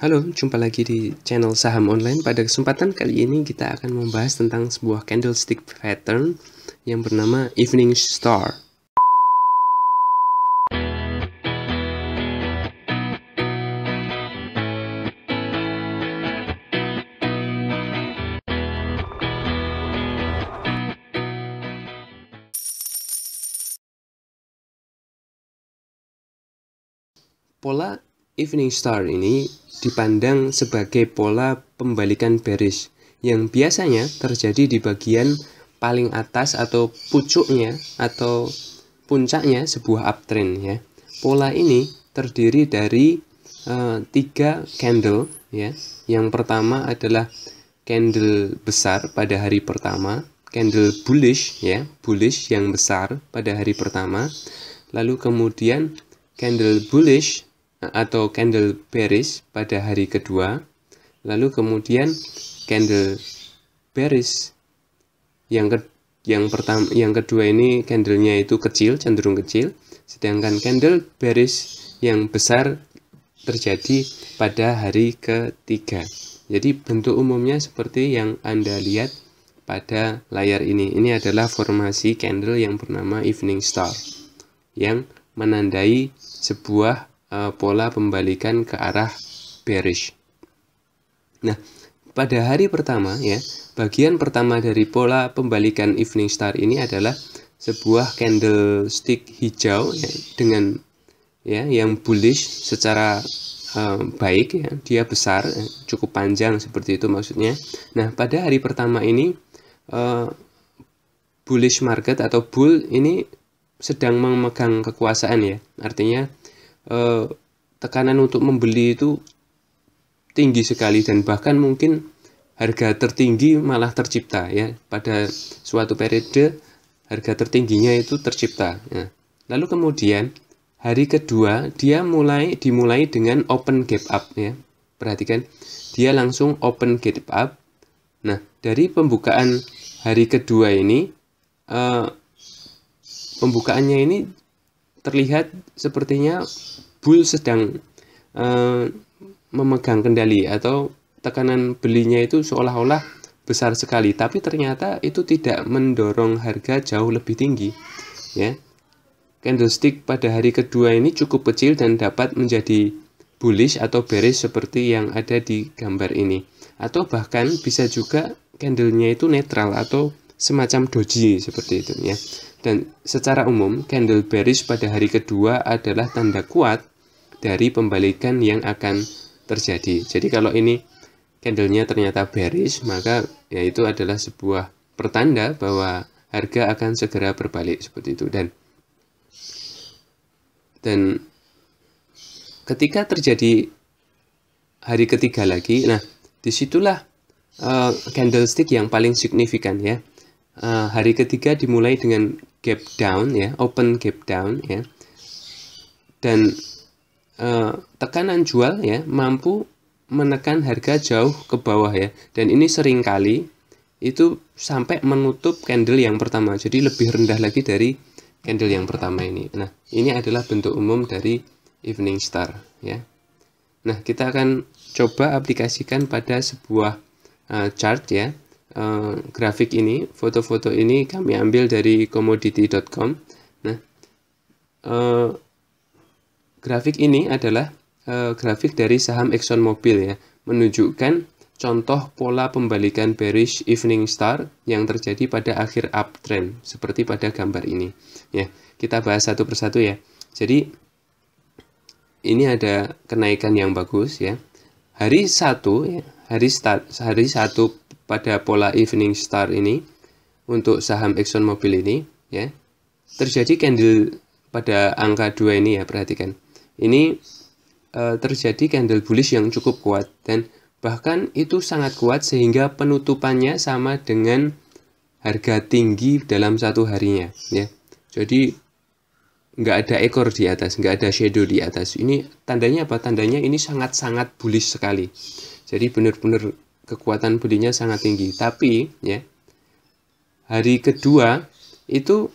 Halo, jumpa lagi di channel Saham Online. Pada kesempatan kali ini kita akan membahas tentang sebuah candlestick pattern yang bernama Evening Star. Pola Evening Star ini dipandang sebagai pola pembalikan bearish yang biasanya terjadi di bagian paling atas atau pucuknya atau puncaknya sebuah uptrend ya. Pola ini terdiri dari tiga candle ya. Yang pertama adalah candle besar pada hari pertama, candle bullish ya, bullish yang besar pada hari pertama. Lalu kemudian candle bullish atau candle bearish pada hari kedua, lalu kemudian candle bearish yang kedua ini candlenya itu kecil, cenderung kecil, sedangkan candle bearish yang besar terjadi pada hari ketiga. Jadi bentuk umumnya seperti yang Anda lihat pada layar ini. Ini adalah formasi candle yang bernama Evening Star yang menandai sebuah pola pembalikan ke arah bearish. Nah, pada hari pertama ya, bagian pertama dari pola pembalikan Evening Star ini adalah sebuah candlestick hijau ya, dengan ya yang bullish secara baik ya, dia besar, cukup panjang seperti itu maksudnya. Nah, pada hari pertama ini bullish market atau bull ini sedang memegang kekuasaan ya, artinya tekanan untuk membeli itu tinggi sekali dan bahkan mungkin harga tertinggi malah tercipta ya, pada suatu periode harga tertingginya itu tercipta ya. Lalu kemudian hari kedua dia dimulai dengan open gap up ya, perhatikan dia langsung open gap up. Nah, dari pembukaan hari kedua ini pembukaannya ini terlihat sepertinya bull sedang memegang kendali atau tekanan belinya itu seolah-olah besar sekali, tapi ternyata itu tidak mendorong harga jauh lebih tinggi ya. Candlestick pada hari kedua ini cukup kecil dan dapat menjadi bullish atau bearish seperti yang ada di gambar ini, atau bahkan bisa juga candlenya itu netral atau semacam doji seperti itu ya. Dan secara umum candle bearish pada hari kedua adalah tanda kuat dari pembalikan yang akan terjadi. Jadi kalau ini candlenya ternyata bearish, maka ya itu adalah sebuah pertanda bahwa harga akan segera berbalik seperti itu. Dan ketika terjadi hari ketiga lagi, nah disitulah candlestick yang paling signifikan ya. Hari ketiga dimulai dengan gap down ya, open gap down ya, dan tekanan jual ya mampu menekan harga jauh ke bawah ya, dan ini seringkali itu sampai menutup candle yang pertama, jadi lebih rendah lagi dari candle yang pertama ini. Nah, ini adalah bentuk umum dari Evening Star ya. Nah, kita akan coba aplikasikan pada sebuah chart ya. Grafik ini, foto-foto ini kami ambil dari commodity.com. Nah, grafik ini adalah grafik dari saham ExxonMobil ya, menunjukkan contoh pola pembalikan bearish Evening Star yang terjadi pada akhir uptrend seperti pada gambar ini ya. Kita bahas satu persatu ya. Jadi ini ada kenaikan yang bagus ya. Hari 1 ya, hari 1 pada pola Evening Star ini untuk saham ExxonMobil ini ya, terjadi candle pada angka 2 ini ya, perhatikan. Ini terjadi candle bullish yang cukup kuat, dan bahkan itu sangat kuat sehingga penutupannya sama dengan harga tinggi dalam satu harinya ya. Jadi nggak ada ekor di atas, nggak ada shadow di atas. Ini tandanya apa? Tandanya ini sangat-sangat bullish sekali. Jadi benar-benar kekuatan belinya sangat tinggi. Tapi ya, hari kedua itu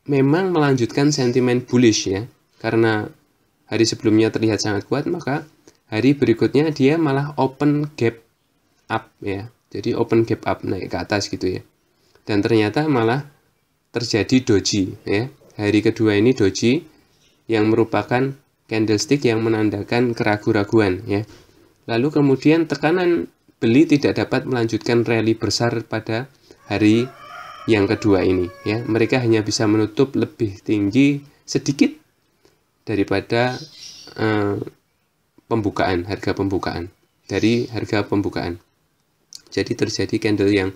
memang melanjutkan sentimen bullish ya, karena hari sebelumnya terlihat sangat kuat, maka hari berikutnya dia malah open gap up ya. Jadi open gap up, naik ke atas gitu ya. Dan ternyata malah terjadi doji ya. Hari kedua ini doji yang merupakan candlestick yang menandakan keraguan-raguan ya. Lalu kemudian tekanan beli tidak dapat melanjutkan rally besar pada hari yang kedua ini ya. Mereka hanya bisa menutup lebih tinggi sedikit daripada harga pembukaan dari harga pembukaan. Jadi terjadi candle yang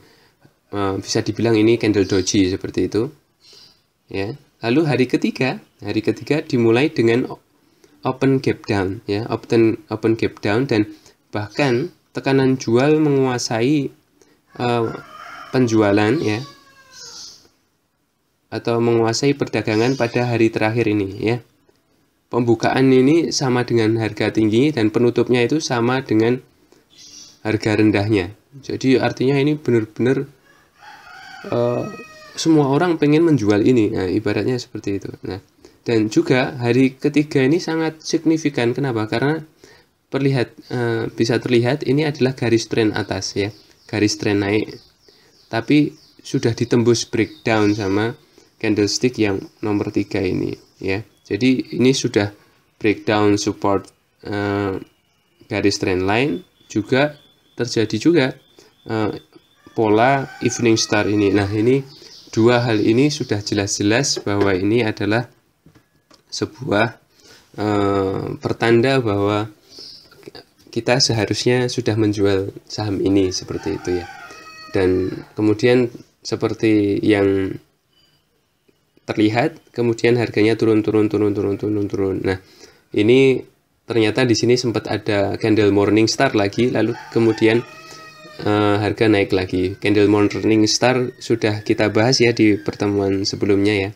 bisa dibilang ini candle doji seperti itu ya. Lalu hari ketiga dimulai dengan open gap down ya, open gap down, dan bahkan tekanan jual menguasai penjualan ya, atau menguasai perdagangan pada hari terakhir ini ya. Pembukaan ini sama dengan harga tinggi dan penutupnya itu sama dengan harga rendahnya. Jadi artinya ini benar-benar semua orang pengen menjual ini. Nah, ibaratnya seperti itu. Nah, dan juga hari ketiga ini sangat signifikan. Kenapa? Karena bisa terlihat ini adalah garis tren atas ya, garis tren naik. Tapi sudah ditembus breakdown sama candlestick yang nomor 3 ini ya. Jadi ini sudah breakdown support garis trend line, juga terjadi juga pola evening star ini. Nah, ini dua hal ini sudah jelas-jelas bahwa ini adalah sebuah pertanda bahwa kita seharusnya sudah menjual saham ini seperti itu ya. Dan kemudian seperti yang terlihat, kemudian harganya turun. Nah, ini ternyata di sini sempat ada candle morning star lagi, lalu kemudian harga naik lagi. Candle morning star sudah kita bahas ya di pertemuan sebelumnya ya.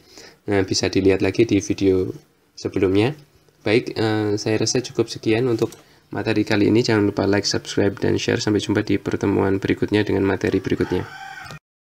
Nah, bisa dilihat lagi di video sebelumnya. Baik, saya rasa cukup sekian untuk materi kali ini. Jangan lupa like, subscribe, dan share. Sampai jumpa di pertemuan berikutnya dengan materi berikutnya.